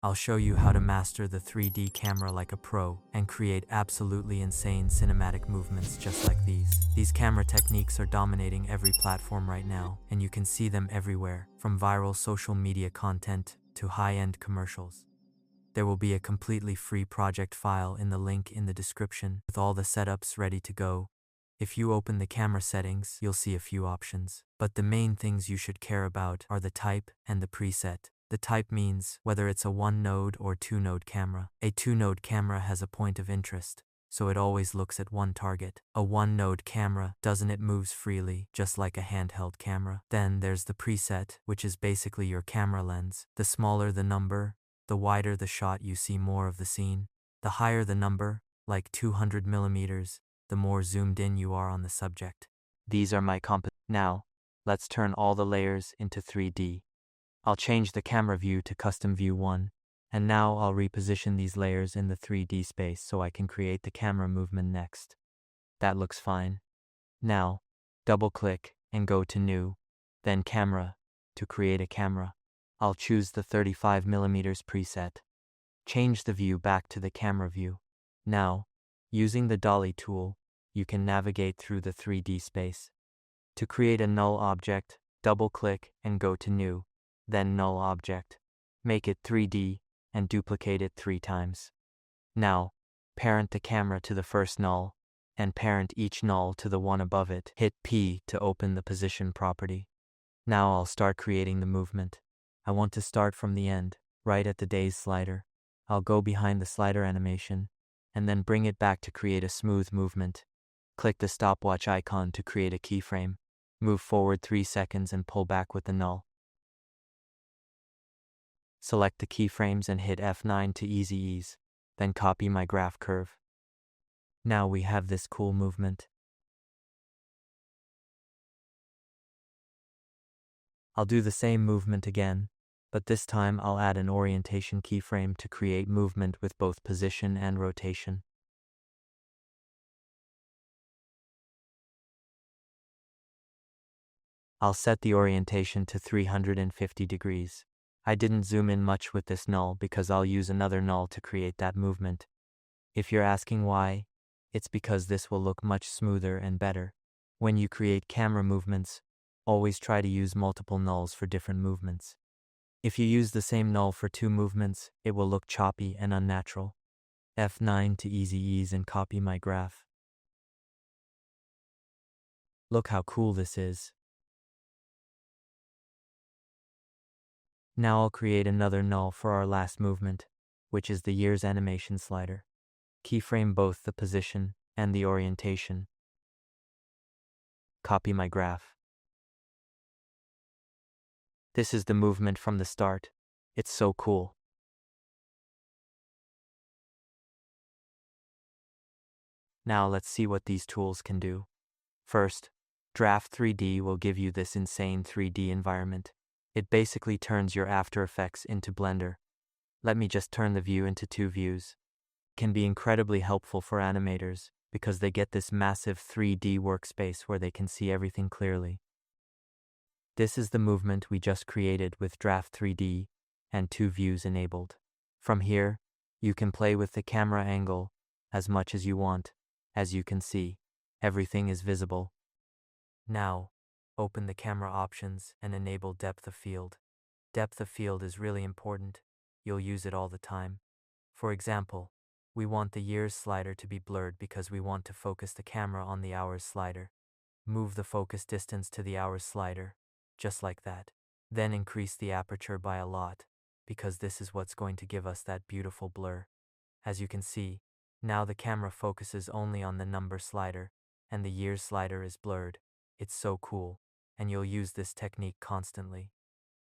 I'll show you how to master the 3D camera like a pro and create absolutely insane cinematic movements just like these. These camera techniques are dominating every platform right now, and you can see them everywhere, from viral social media content to high-end commercials. There will be a completely free project file in the link in the description with all the setups ready to go. If you open the camera settings, you'll see a few options, but the main things you should care about are the type and the preset. The type means whether it's a 1-node or 2-node camera. A 2-node camera has a point of interest, so it always looks at one target. A 1-node camera doesn't, it moves freely, just like a handheld camera. Then there's the preset, which is basically your camera lens. The smaller the number, the wider the shot, you see more of the scene. The higher the number, like 200 millimeters, the more zoomed in you are on the subject. These are my Now, let's turn all the layers into 3D. I'll change the camera view to custom view 1, and now I'll reposition these layers in the 3D space so I can create the camera movement next. That looks fine. Now, double-click and go to New, then Camera, to create a camera. I'll choose the 35mm preset. Change the view back to the camera view. Now, using the dolly tool, you can navigate through the 3D space. To create a null object, double-click and go to New, then Null Object. Make it 3D and duplicate it 3 times. Now, parent the camera to the first null, and parent each null to the one above it. Hit P to open the position property. Now I'll start creating the movement. I want to start from the end, right at the days slider. I'll go behind the slider animation, and then bring it back to create a smooth movement. Click the stopwatch icon to create a keyframe. Move forward 3 seconds and pull back with the null. Select the keyframes and hit F9 to easy ease, then copy my graph curve. Now we have this cool movement. I'll do the same movement again, but this time I'll add an orientation keyframe to create movement with both position and rotation. I'll set the orientation to 350 degrees. I didn't zoom in much with this null because I'll use another null to create that movement. If you're asking why, it's because this will look much smoother and better. When you create camera movements, always try to use multiple nulls for different movements. If you use the same null for 2 movements, it will look choppy and unnatural. F9 to easy ease and copy my graph. Look how cool this is. Now I'll create another null for our last movement, which is the year's animation slider. Keyframe both the position and the orientation. Copy my graph. This is the movement from the start. It's so cool. Now let's see what these tools can do. First, Draft 3D will give you this insane 3D environment. It basically turns your After Effects into Blender. Let me just turn the view into 2 views. It can be incredibly helpful for animators because they get this massive 3D workspace where they can see everything clearly. This is the movement we just created with Draft 3D and 2 views enabled. From here, you can play with the camera angle as much as you want. As you can see, everything is visible. Now, open the camera options and enable depth of field. Depth of field is really important. You'll use it all the time. For example, we want the years slider to be blurred because we want to focus the camera on the hours slider. Move the focus distance to the hours slider, just like that. Then increase the aperture by a lot, because this is what's going to give us that beautiful blur. As you can see, now the camera focuses only on the number slider, and the years slider is blurred. It's so cool, and you'll use this technique constantly.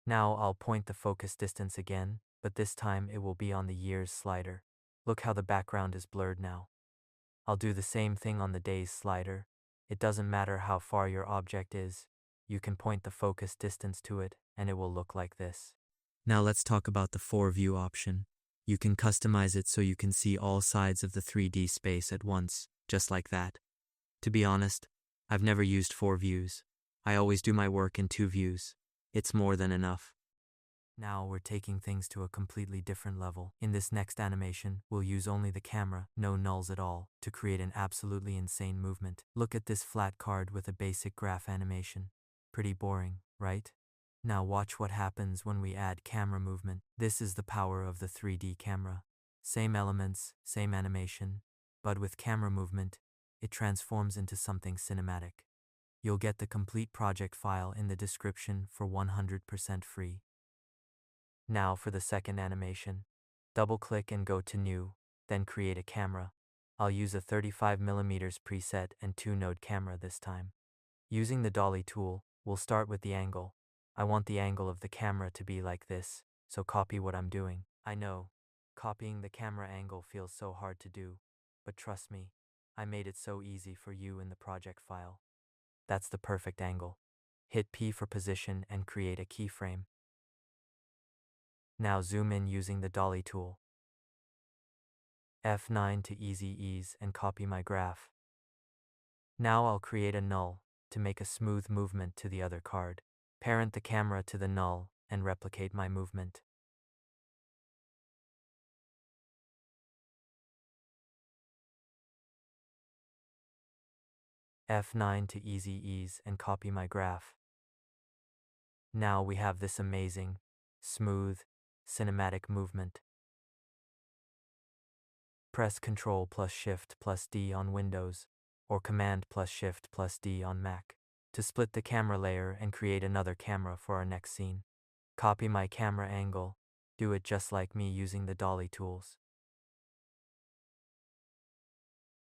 Now I'll point the focus distance again, but this time it will be on the years slider. Look how the background is blurred now. I'll do the same thing on the days slider. It doesn't matter how far your object is, you can point the focus distance to it, and it will look like this. Now let's talk about the 4-view option. You can customize it so you can see all sides of the 3D space at once, just like that. To be honest, I've never used 4 views. I always do my work in 2 views. It's more than enough. Now we're taking things to a completely different level. In this next animation, we'll use only the camera, no nulls at all, to create an absolutely insane movement. Look at this flat card with a basic graph animation. Pretty boring, right? Now watch what happens when we add camera movement. This is the power of the 3D camera. Same elements, same animation, but with camera movement, it transforms into something cinematic. You'll get the complete project file in the description for 100% free. Now for the second animation. Double-click and go to New, then create a camera. I'll use a 35mm preset and 2-node camera this time. Using the dolly tool, we'll start with the angle. I want the angle of the camera to be like this, so copy what I'm doing. I know, copying the camera angle feels so hard to do, but trust me, I made it so easy for you in the project file. That's the perfect angle. Hit P for position and create a keyframe. Now zoom in using the dolly tool. F9 to easy ease and copy my graph. Now I'll create a null to make a smooth movement to the other card. Parent the camera to the null and replicate my movement. F9 to easy ease and copy my graph. Now we have this amazing, smooth, cinematic movement. Press Ctrl plus Shift plus D on Windows, or Command plus Shift plus D on Mac, to split the camera layer and create another camera for our next scene. Copy my camera angle, do it just like me using the dolly tools.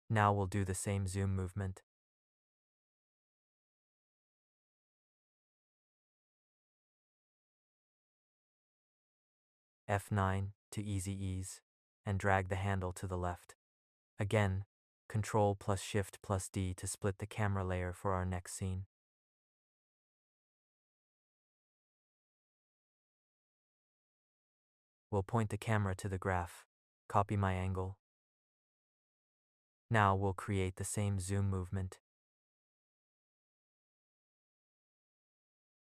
Now we'll do the same zoom movement. F9 to easy ease, and drag the handle to the left. Again, Ctrl plus Shift plus D to split the camera layer for our next scene. We'll point the camera to the graph, copy my angle. Now we'll create the same zoom movement.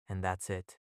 And that's it.